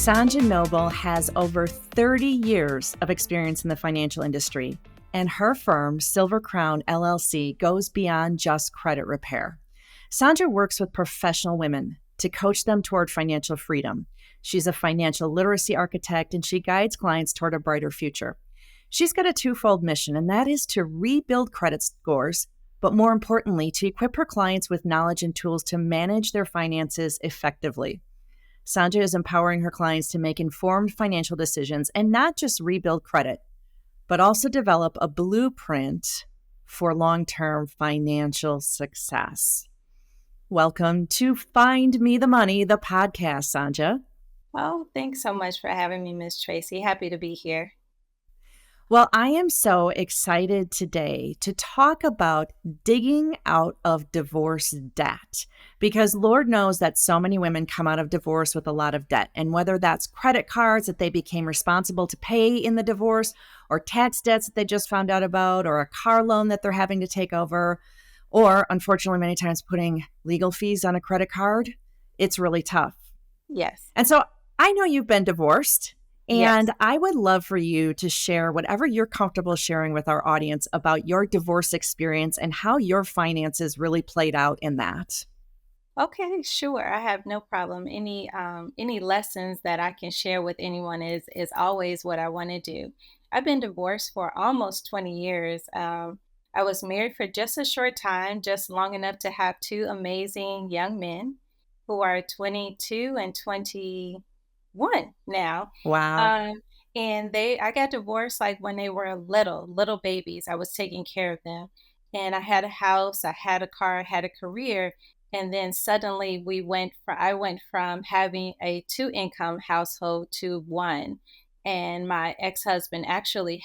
Sanja Noble has over 30 years of experience in the financial industry, and her firm, Silver Crown LLC, goes beyond just credit repair. Sanja works with professional women to coach them toward financial freedom. She's a financial literacy architect, and she guides clients toward a brighter future. She's got a twofold mission, and that is to rebuild credit scores, but more importantly, to equip her clients with knowledge and tools to manage their finances effectively. Sanja is empowering her clients to make informed financial decisions and not just rebuild credit, but also develop a blueprint for long-term financial success. Welcome to Find Me the Money, the podcast, Sanja. Oh, thanks so much for having me, Miss Tracy. Happy to be here. Well, I am so excited today to talk about digging out of divorce debt, because Lord knows that so many women come out of divorce with a lot of debt. And whether that's credit cards that they became responsible to pay in the divorce, or tax debts that they just found out about, or a car loan that they're having to take over, or unfortunately, many times putting legal fees on a credit card, it's really tough. Yes. And so I know you've been divorced. And Yes. I would love for you to share whatever you're comfortable sharing with our audience about your divorce experience and how your finances really played out in that. Okay, sure. I have no problem. Any lessons that I can share with anyone is always what I want to do. I've been divorced for almost 20 years. I was married for just a short time, just long enough to have two amazing young men who are 22 and 21 now. Wow. Um, and I got divorced like when they were little babies. I was taking care of them. And I had a house, I had a car, I had a career. And then suddenly I went from having a two-income household to one. And my ex-husband actually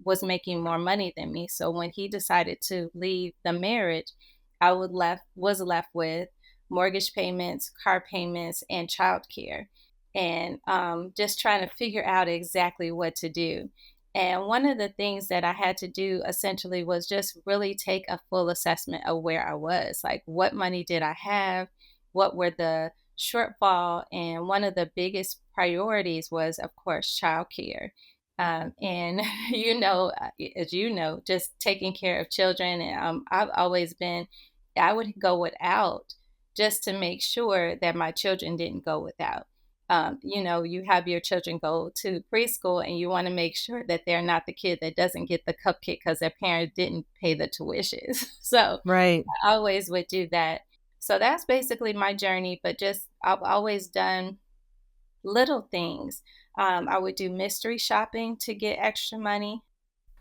was making more money than me. So when he decided to leave the marriage, was left with mortgage payments, car payments, and childcare, and just trying to figure out exactly what to do. And one of the things that I had to do essentially was just really take a full assessment of where I was. Like, what money did I have? What were the shortfall? And one of the biggest priorities was, of course, childcare. And as you know, just taking care of children. I would go without just to make sure that my children didn't go without. You have your children go to preschool and you want to make sure that they're not the kid that doesn't get the cupcake because their parents didn't pay the tuitions. So Right. I always would do that. So that's basically my journey, but just I've always done little things. I would do mystery shopping to get extra money.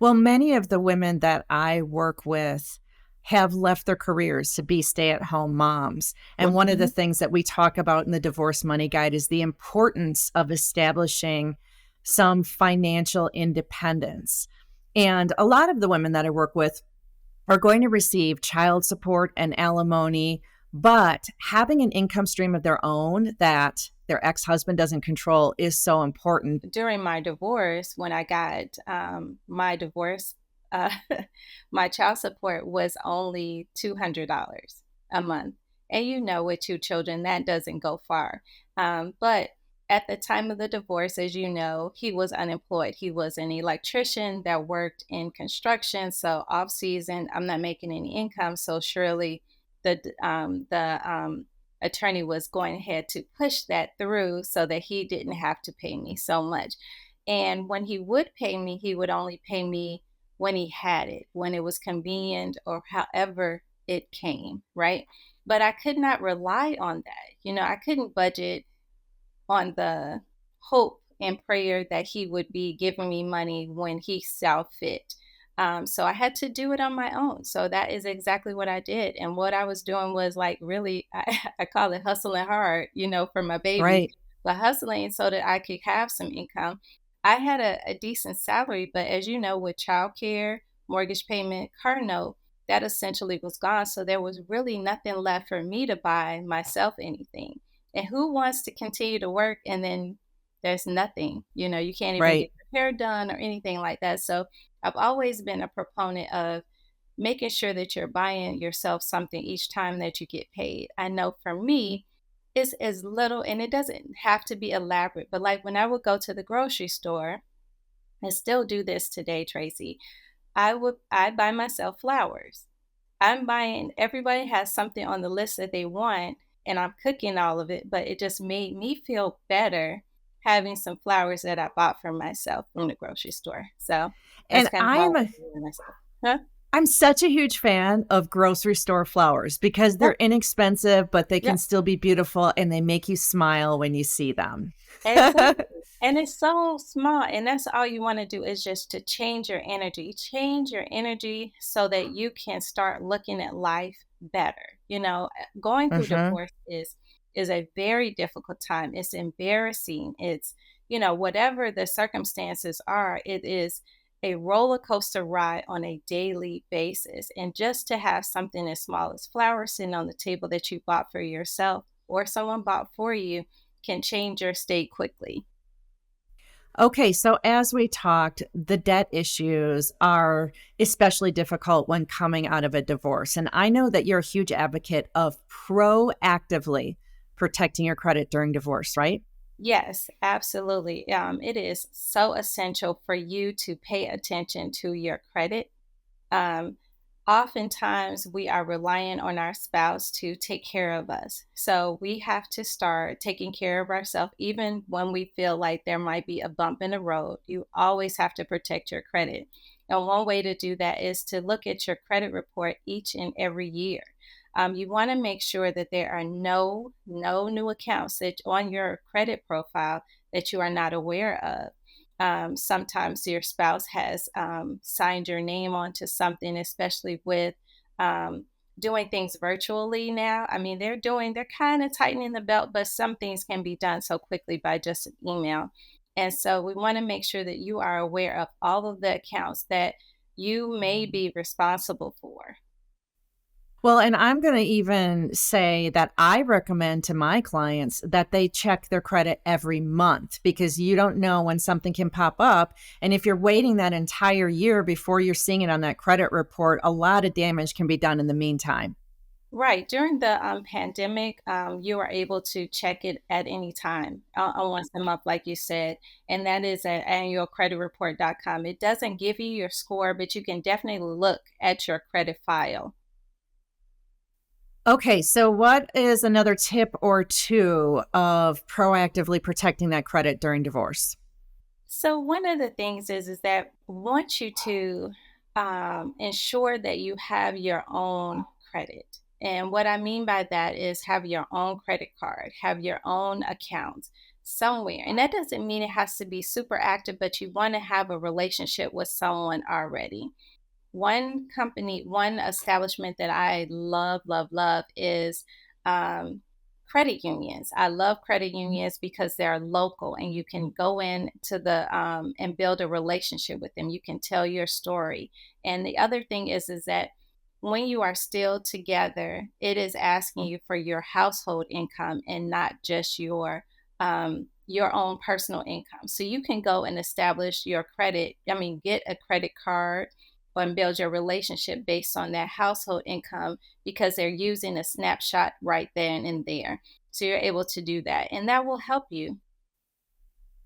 Well, many of the women that I work with have left their careers to be stay-at-home moms. And one of the Mhm. things that we talk about in the Divorce Money Guide is the importance of establishing some financial independence. And a lot of the women that I work with are going to receive child support and alimony, but having an income stream of their own that their ex-husband doesn't control is so important. During my divorce, when I got my divorce, uh, my child support was only $200 a month. And with two children, that doesn't go far. But at the time of the divorce, as you know, he was unemployed. He was an electrician that worked in construction. So off season, I'm not making any income. So surely the attorney was going ahead to push that through so that he didn't have to pay me so much. And when he would pay me, he would only pay me when he had it, when it was convenient or however it came, right? But I could not rely on that. I couldn't budget on the hope and prayer that he would be giving me money when he saw fit. So I had to do it on my own. So that is exactly what I did. And what I was doing was like really, I call it hustling hard, for my baby, Right. but hustling so that I could have some income. I had a decent salary, but as you know, with childcare, mortgage payment, car note, that essentially was gone. So there was really nothing left for me to buy myself anything. And who wants to continue to work and then there's nothing, you can't even get Right. your hair done or anything like that. So I've always been a proponent of making sure that you're buying yourself something each time that you get paid. I know for me, It's as little, and it doesn't have to be elaborate, but like when I would go to the grocery store, and still do this today, Tracy, I buy myself flowers. I'm buying everybody has something on the list that they want, and I'm cooking all of it, but it just made me feel better having some flowers that I bought for myself from the grocery store. So that's And kind of I how am I a feel myself. Huh? I'm such a huge fan of grocery store flowers because they're Yep. inexpensive, but they can Yep. still be beautiful and they make you smile when you see them. Exactly. And it's so small. And that's all you want to do is just to change your energy. Change your energy so that you can start looking at life better. Going through Hmm. divorce is a very difficult time. It's embarrassing. It's, whatever the circumstances are, it is a roller coaster ride on a daily basis. And just to have something as small as flowers sitting on the table that you bought for yourself or someone bought for you can change your state quickly. Okay, so as we talked, the debt issues are especially difficult when coming out of a divorce. And I know that you're a huge advocate of proactively protecting your credit during divorce, right? Yes, absolutely. It is so essential for you to pay attention to your credit. Um, Oftentimes, we are relying on our spouse to take care of us. So we have to start taking care of ourselves, even when we feel like there might be a bump in the road. You always have to protect your credit. And one way to do that is to look at your credit report each and every year. You want to make sure that there are no new accounts that on your credit profile that you are not aware of. Sometimes your spouse has signed your name onto something, especially with um, doing things virtually now. I mean, they're kind of tightening the belt, but some things can be done so quickly by just an email. And so we want to make sure that you are aware of all of the accounts that you may be responsible for. Well, and I'm going to even say that I recommend to my clients that they check their credit every month because you don't know when something can pop up. And if you're waiting that entire year before you're seeing it on that credit report, a lot of damage can be done in the meantime. Right. During the pandemic, you are able to check it at any time, once a month, like you said, and that is at annualcreditreport.com. It doesn't give you your score, but you can definitely look at your credit file. Okay, so what is another tip or two of proactively protecting that credit during divorce? So one of the things is that we want you to ensure that you have your own credit. And what I mean by that is have your own credit card, have your own account somewhere. And that doesn't mean it has to be super active, but you want to have a relationship with someone already. One establishment that I love, love, love is um, credit unions. I love credit unions because they're local and you can go in to the and build a relationship with them. You can tell your story. And the other thing is that when you are still together, it is asking you for your household income and not just your own personal income. So you can go and establish your credit. I mean, get a credit card and build your relationship based on that household income because they're using a snapshot right then and there. So you're able to do that, and that will help you.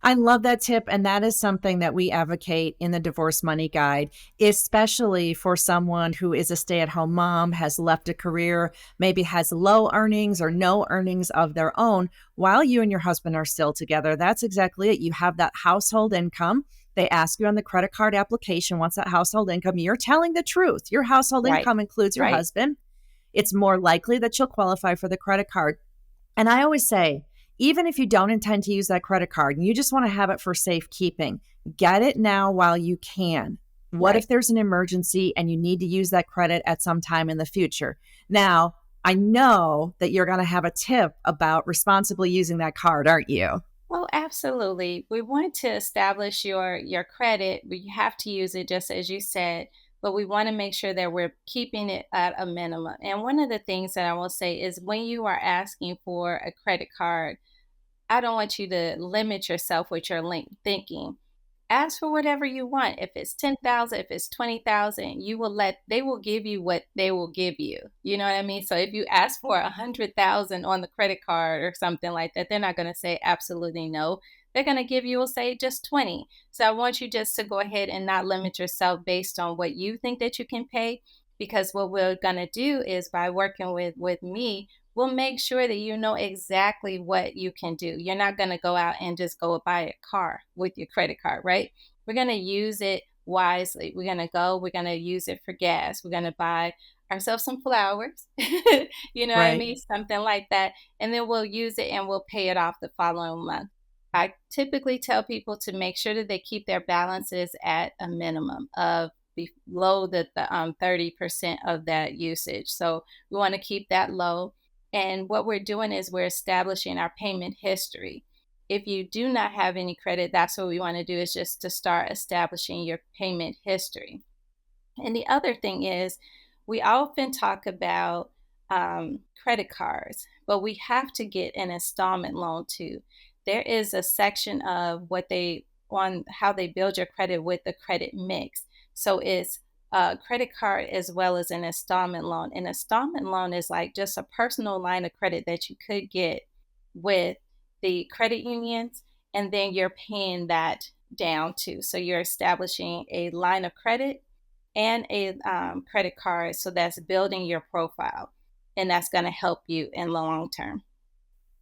I love that tip. And that is something that we advocate in the Divorce Money Guide, especially for someone who is a stay at home mom, has left a career, maybe has low earnings or no earnings of their own while you and your husband are still together. That's exactly it. You have that household income. They ask you on the credit card application, what's that household income? You're telling the truth. Your household Right, income includes your right, husband. It's more likely that you'll qualify for the credit card. And I always say, even if you don't intend to use that credit card and you just want to have it for safekeeping, get it now while you can. What right. if there's an emergency and you need to use that credit at some time in the future? Now, I know that you're going to have a tip about responsibly using that card, aren't you? Oh, absolutely. We want to establish your credit. We have to use it just as you said, but we want to make sure that we're keeping it at a minimum. And one of the things that I will say is when you are asking for a credit card, I don't want you to limit yourself with your link thinking. Ask for whatever you want. If it's 10,000, if it's 20,000, they will give you what they will give you. You know what I mean? So if you ask for 100,000 on the credit card or something like that, they're not going to say absolutely no. They're going to give you, will say just 20. So I want you just to go ahead and not limit yourself based on what you think that you can pay, because what we're going to do is, by working with me, we'll make sure that you know exactly what you can do. You're not going to go out and just go buy a car with your credit card, right? We're going to use it wisely. We're going to use it for gas. We're going to buy ourselves some flowers, you know what I Right. mean? Something like that. And then we'll use it and we'll pay it off the following month. I typically tell people to make sure that they keep their balances at a minimum of below the 30% of that usage. So we want to keep that low. And what we're doing is we're establishing our payment history. If you do not have any credit, that's what we want to do, is just to start establishing your payment history. And the other thing is, we often talk about credit cards, but we have to get an installment loan too. There is a section of what they on how they build your credit with the credit mix. So it's a credit card as well as an installment loan. An installment loan is like just a personal line of credit that you could get with the credit unions, and then you're paying that down too. So you're establishing a line of credit and a credit card. So that's building your profile, and that's going to help you in the long term.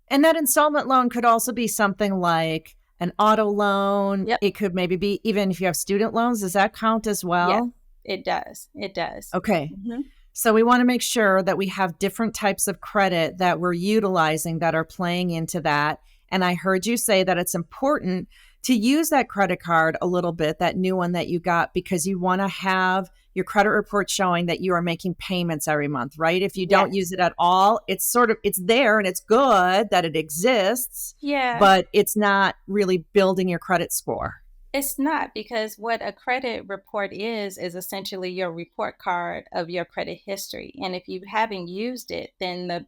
And that installment loan could also be something like an auto loan. Yep. It could maybe be, even if you have student loans, does that count as Yes, well? it does. It does. Okay. Hmm. So we want to make sure that we have different types of credit that we're utilizing that are playing into that. And I heard you say that it's important to use that credit card a little bit, that new one that you got, because you want to have your credit report showing that you are making payments every month, right? If you don't Yes. use it at all, it's there and it's good that it exists, Yeah. but it's not really building your credit score. It's not, because what a credit report is essentially your report card of your credit history. And if you haven't used it, then the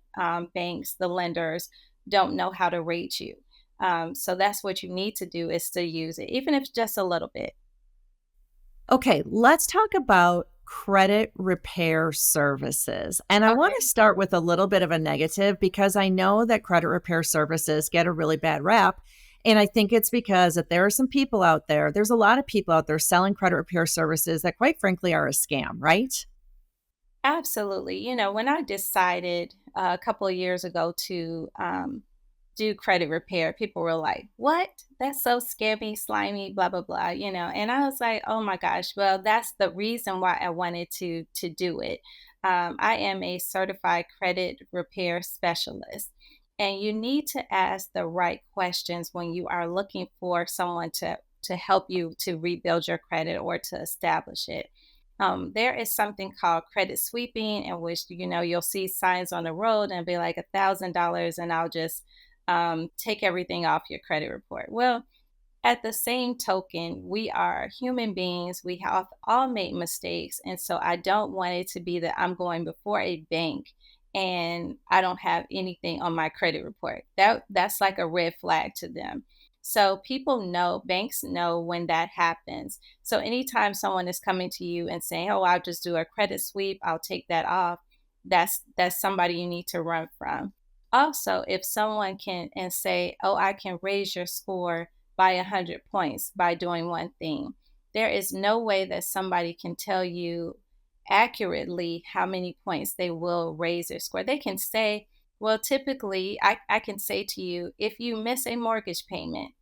banks, the lenders, don't know how to rate you. So that's what you need to do, is to use it, even if it's just a little bit. Okay, let's talk about credit repair services. And I want to Okay. start with a little bit of a negative, because I know that credit repair services get a really bad rap. And I think it's because that there are some people out there, there's a lot of people out there selling credit repair services that, quite frankly, are a scam, right? Absolutely. You know, when I decided a couple of years ago to do credit repair, people were like, "What? That's so scammy, slimy, blah blah blah." You know, and I was like, "Oh my gosh!" Well, that's the reason why I wanted to do it. I am a certified credit repair specialist, and you need to ask the right questions when you are looking for someone to help you to rebuild your credit or to establish it. There is something called credit sweeping, in which, you know, you'll see signs on the road and be like $1,000, and I'll just take everything off your credit report. Well, at the same token, we are human beings. We have all made mistakes. And so I don't want it to be that I'm going before a bank and I don't have anything on my credit report. That's like a red flag to them. So people know, banks know when that happens. So anytime someone is coming to you and saying, "Oh, I'll just do a credit sweep, I'll take that off," that's somebody you need to run from. Also, if someone can and say, "Oh, I can raise your score by 100 points by doing one thing," there is no way that somebody can tell you accurately how many points they will raise their score. They can say, well, typically, I can say to you, if you miss a mortgage payment,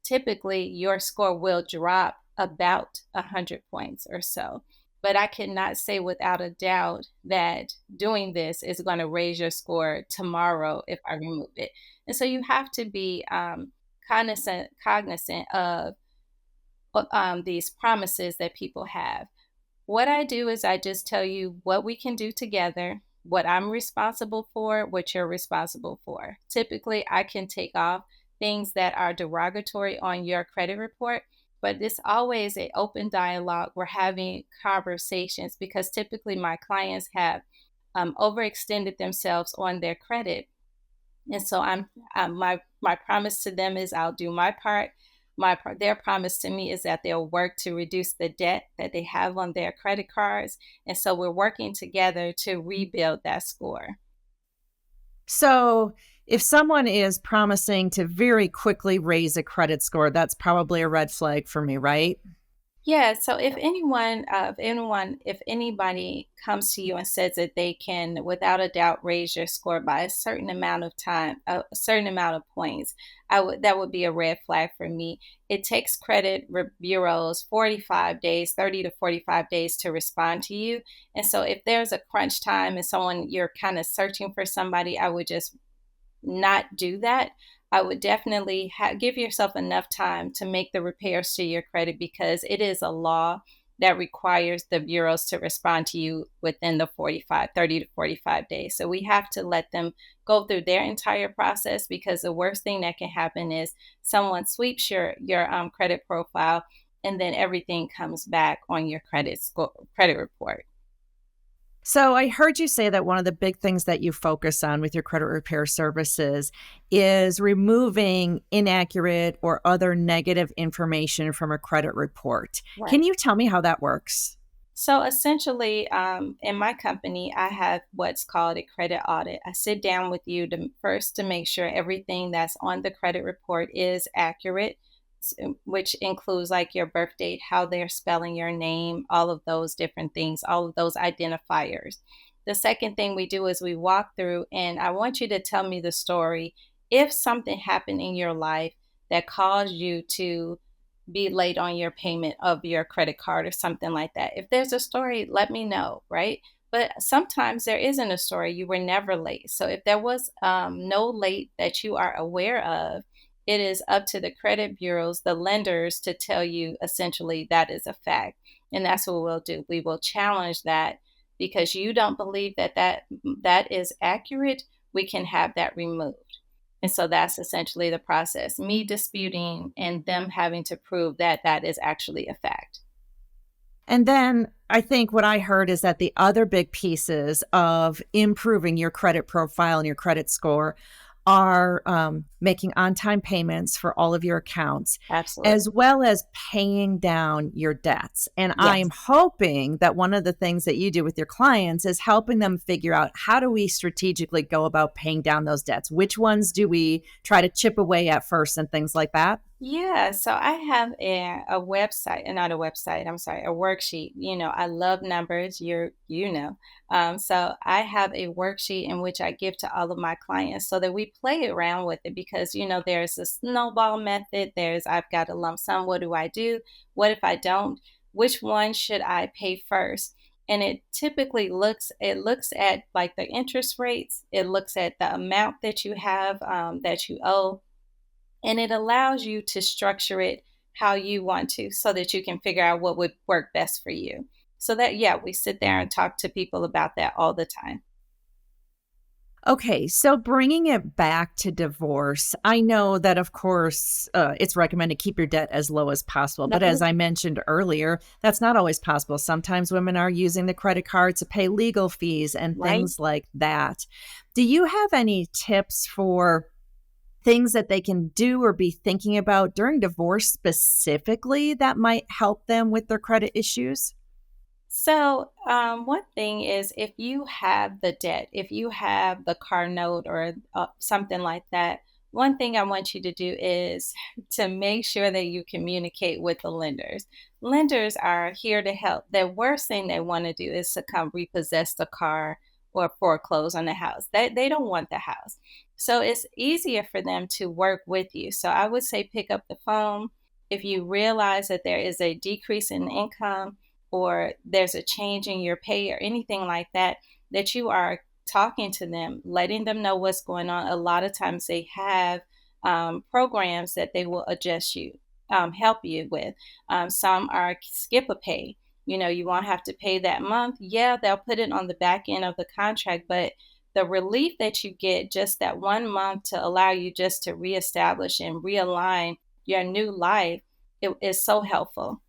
typically your score will drop about 100 points or so. But I cannot say without a doubt that doing this is going to raise your score tomorrow if I remove it. And so you have to be cognizant of these promises that people have. What I do is I just tell you what we can do together, what I'm responsible for, what you're responsible for. Typically, I can take off things that are derogatory on your credit report, but it's always an open dialogue. We're having conversations, because typically my clients have overextended themselves on their credit. And so my promise to them is I'll do my part. Their promise to me is that they'll work to reduce the debt that they have on their credit cards, and so we're working together to rebuild that score. So, if someone is promising to very quickly raise a credit score, that's probably a red flag for me, right? Yeah, so if anybody comes to you and says that they can, without a doubt, raise your score by a certain amount of time, a certain amount of points, that would be a red flag for me. It takes bureaus 45 days, 30 to 45 days to respond to you. And so if there's a crunch time and you're kind of searching for somebody, I would just not do that. I would definitely give yourself enough time to make the repairs to your credit, because it is a law that requires the bureaus to respond to you within the 30 to 45 days. So we have to let them go through their entire process, because the worst thing that can happen is someone sweeps your credit profile, and then everything comes back on your credit report. So I heard you say that one of the big things that you focus on with your credit repair services is removing inaccurate or other negative information from a credit report. Right. Can you tell me how that works? So essentially, in my company, I have what's called a credit audit. I sit down with you to make sure everything that's on the credit report is accurate, which includes like your birth date, how they're spelling your name, all of those different things, all of those identifiers. The second thing we do is we walk through, and I want you to tell me the story. If something happened in your life that caused you to be late on your payment of your credit card or something like that. If there's a story, let me know, right? But sometimes there isn't a story. You were never late. So if there was no late that you are aware of, it is up to the credit bureaus, the lenders, to tell you essentially that is a fact. And that's what we'll do. We will challenge that, because you don't believe that is accurate. We can have that removed. And so that's essentially the process, me disputing and them having to prove that that is actually a fact. And then I think what I heard is that the other big pieces of improving your credit profile and your credit score are making on-time payments for all of your accounts, Absolutely. as well as paying down your debts. And I am Yes. hoping that one of the things that you do with your clients is helping them figure out, how do we strategically go about paying down those debts? Which ones do we try to chip away at first and things like that? Yeah, so I have a website, not a website, I'm sorry, a worksheet. I love numbers, you know. So I have a worksheet in which I give to all of my clients so that we play around with it, because, there's a snowball method, I've got a lump sum, what do I do? What if I don't? Which one should I pay first? And it looks at like the interest rates, it looks at the amount that you have, that you owe, and it allows you to structure it how you want to, so that you can figure out what would work best for you. So that, yeah, we sit there and talk to people about that all the time. Okay, so bringing it back to divorce, I know that, of course, it's recommended keep your debt as low as possible. No, But as I mentioned earlier, that's not always possible. Sometimes women are using the credit card to pay legal fees and right? things like that. Do you have any tips for things that they can do or be thinking about during divorce specifically that might help them with their credit issues? So, one thing is, if you have the debt, if you have the car note or something like that, one thing I want you to do is to make sure that you communicate with the lenders. Lenders are here to help. The worst thing they want to do is to come repossess the car or foreclose on the house. They don't want the house. So it's easier for them to work with you. So I would say pick up the phone. If you realize that there is a decrease in income, or there's a change in your pay or anything like that, that you are talking to them, letting them know what's going on. A lot of times they have programs that they will help you with. Some are skip a pay. You won't have to pay that month. Yeah, they'll put it on the back end of the contract, but the relief that you get just that 1 month to allow you just to reestablish and realign your new life, it is so helpful.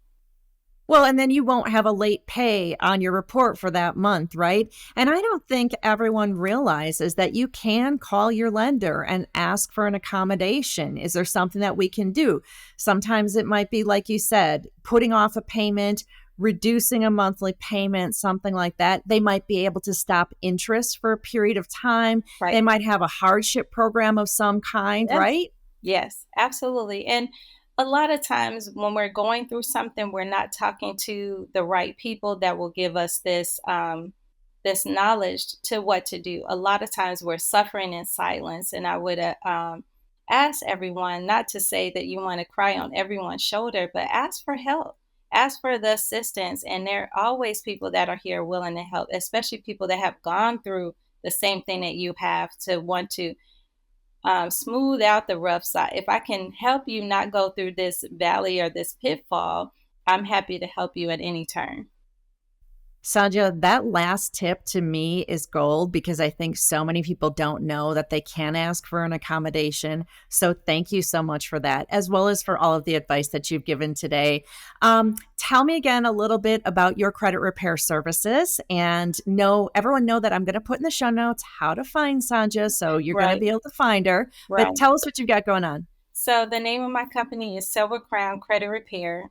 Well, and then you won't have a late pay on your report for that month, right? And I don't think everyone realizes that you can call your lender and ask for an accommodation. Is there something that we can do? Sometimes it might be, like you said, putting off a payment, reducing a monthly payment, something like that. They might be able to stop interest for a period of time. They Right. might have a hardship program of some kind, Yes. right? Yes, absolutely. And a lot of times when we're going through something, we're not talking to the right people that will give us this knowledge to what to do. A lot of times we're suffering in silence, and I would ask everyone not to say that you want to cry on everyone's shoulder, but ask for help. Ask for the assistance, and there are always people that are here willing to help, especially people that have gone through the same thing that you have to want to smooth out the rough side. If I can help you not go through this valley or this pitfall, I'm happy to help you at any turn. Sanja, that last tip to me is gold because I think so many people don't know that they can ask for an accommodation. So thank you so much for that, as well as for all of the advice that you've given today. Tell me again a little bit about your credit repair services, and everyone know that I'm going to put in the show notes how to find Sanja, so you're going to Right, be able to find her. But right. tell us what you've got going on. So the name of my company is Silver Crown Credit Repair.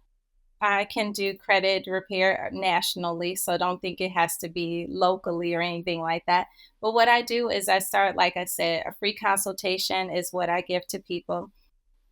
I can do credit repair nationally, so don't think it has to be locally or anything like that. But what I do is I start, like I said, a free consultation is what I give to people.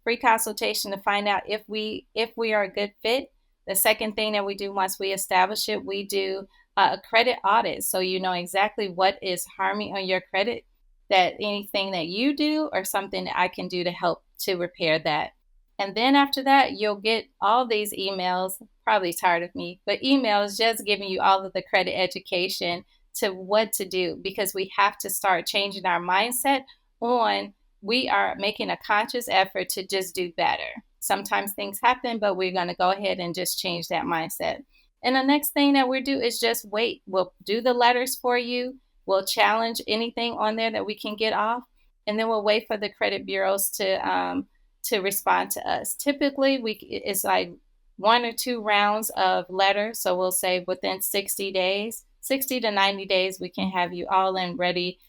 Free consultation to find out if we are a good fit. The second thing that we do once we establish it, we do a credit audit, so you know exactly what is harming on your credit. That anything that you do or something that I can do to help to repair that. And then after that, you'll get all these emails, probably tired of me, but emails just giving you all of the credit education to what to do because we have to start changing our mindset on we are making a conscious effort to just do better. Sometimes things happen, but we're going to go ahead and just change that mindset. And the next thing that we do is just wait. We'll do the letters for you. We'll challenge anything on there that we can get off, and then we'll wait for the credit bureaus to respond to us. Typically, it's like 1 or 2 rounds of letters. So we'll say within 60 days, 60 to 90 days, we can have you all in ready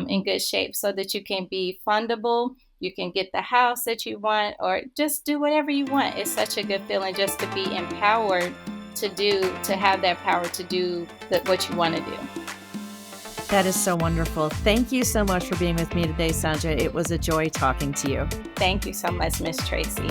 in good shape so that you can be fundable. You can get the house that you want or just do whatever you want. It's such a good feeling just to be empowered to have that power to do what you want to do. That is so wonderful. Thank you so much for being with me today, Sanja. It was a joy talking to you. Thank you so much, Miss Tracy.